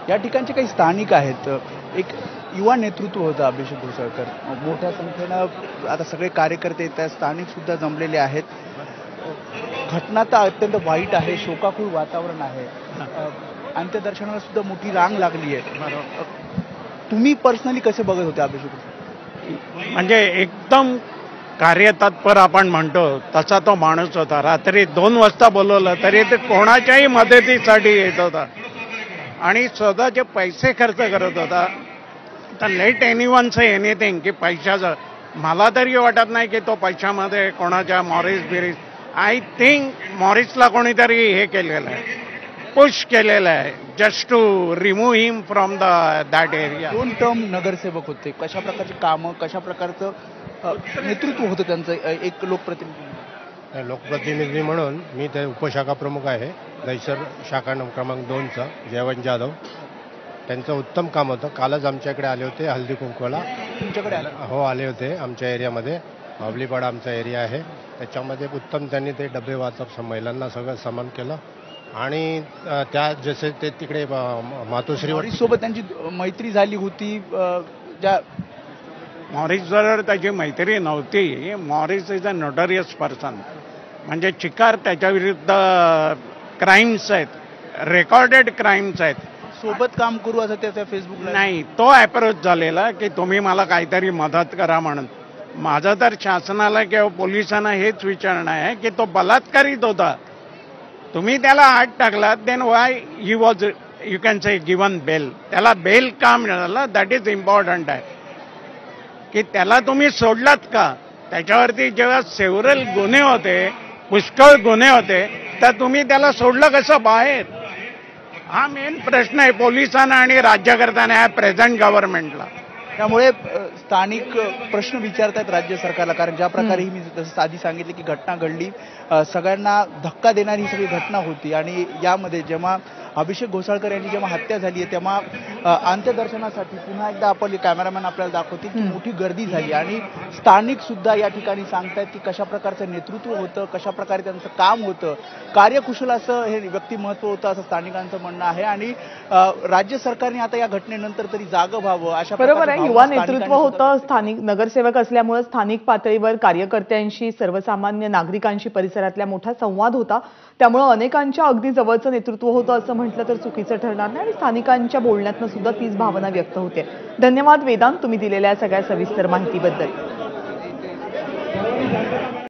या ठिकाणचे काही स्थानिक आहेत, एक युवा नेतृत्व होतं अभिषेक घोसाळकर, मोठ्या संख्येनं आता सगळे कार्यकर्ते येत आहेत, स्थानिक सुद्धा जमलेले आहेत. घटना तर अत्यंत वाईट आहे, शोकाकुळ वातावरण आहे, अंत्यदर्शनाला सुद्धा मोठी रांग लागली आहे. तुम्ही पर्सनली कसे बघत होते अभिषेक घोसाळकर? म्हणजे एकदम कार्यतत्पर आपण म्हणतो तसा तो माणूस होता. रात्री 2 वाजता बोलवलं तरी ते कोणाच्याही मदतीसाठी येत होता आणि स्वतःचे पैसे खर्च करत होता. तर लेट एनीवन से एनिथिंग की पैशाचं मला तरी वाटत नाही की तो पैशामध्ये कोणाच्या मॉरिस आय थिंक मॉरिसला कोणीतरी हे केलेलं आहे, पुश केलेलं आहे just to remove him from that area. 2 term नगरसेवक होते, कशा प्रकारची कामं, कशा प्रकारचं नेतृत्व होतं त्यांचं एक लोकप्रतिनिधी म्हणून मी ते उपशाखा प्रमुख आहे दहिसर शाखा क्रमांक 2चा जयवंत जाधव. त्यांचं उत्तम काम होतं. कालच आमच्याकडे आले होते हल्दी कुंकवाला. तुमच्याकडे हो आले होते. आमच्या एरियामध्ये बावलीपाडा आमचा एरिया आहे, त्याच्यामध्ये उत्तम त्यांनी ते डबे वाटप महिलांना सगळं समान केलं आणि त्या जसे ते तिकडे मातोश्रीवर सोबत त्यांची मैत्री झाली होती. ज्या मॉरिसबरोबर त्याची मैत्री नव्हती. Morris is a notorious person, म्हणजे चिकार त्याच्याविरुद्ध क्राईम्स आहेत, रेकॉर्डेड क्राईम्स आहेत. सोबत काम करू असं त्याच्या फेसबुकला नाही, तो अप्रोच झालेला की तुम्ही मला काहीतरी मदत करा म्हणून. माझं तर शासनाला किंवा पोलिसांना हेच विचारणं आहे की तो बलात्कारित होता, तुम्ही त्याला आत टाकलात, then why he was you can say given bail. त्याला बेल का मिळालं दॅट इज इम्पॉर्टंट आहे की त्याला तुम्ही सोडलात का. त्याच्यावरती जेव्हा सेव्हरल गुन्हे होते, पुष्कळ गुन्हे होते, तर तुम्ही त्याला सोडलं कसं बाहेर. हा मेन प्रश्न आहे पोलिसांना आणि राज्यकर्त्यांना आहे, प्रेझेंट गव्हर्नमेंटला. त्यामुळे स्थानिक प्रश्न विचारतायत राज्य सरकारला, कारण ज्या प्रकारे मी जसं आधी सांगितले की घटना घडली, सगळ्यांना धक्का देणारी ही सगळी घटना होती आणि यामध्ये जेव्हा अभिषेक घोसाळकर यांची जेव्हा हत्या झाली आहे तेव्हा अंत्यदर्शनासाठी पुन्हा एकदा आपण कॅमेरामॅन आपल्याला दाखवतील की मोठी गर्दी झाली आणि स्थानिक सुद्धा या ठिकाणी सांगतायत की कशा प्रकारचं नेतृत्व होतं, कशा प्रकारे त्यांचं काम होतं, कार्यकुशल असं हे व्यक्तिमत्व होतं असं स्थानिकांचं म्हणणं आहे. आणि राज्य सरकारने आता या घटनेनंतर तरी जागं व्हावं अशा बरोबर आहे. युवा नेतृत्व होतं, स्थानिक नगरसेवक असल्यामुळे स्थानिक पातळीवर कार्यकर्त्यांशी, सर्वसामान्य नागरिकांशी परिसरातल्या मोठा संवाद होता. त्यामुळे अनेकांच्या अगदी जवळचं नेतृत्व होतं असं म्हटलं तर चुकीचं ठरणार नाही आणि स्थानिकांच्या बोलण्यातनं सुद्धा तीच भावना व्यक्त होते. धन्यवाद वेदांत, तुम्ही दिलेल्या सगळ्या सविस्तर माहितीबद्दल.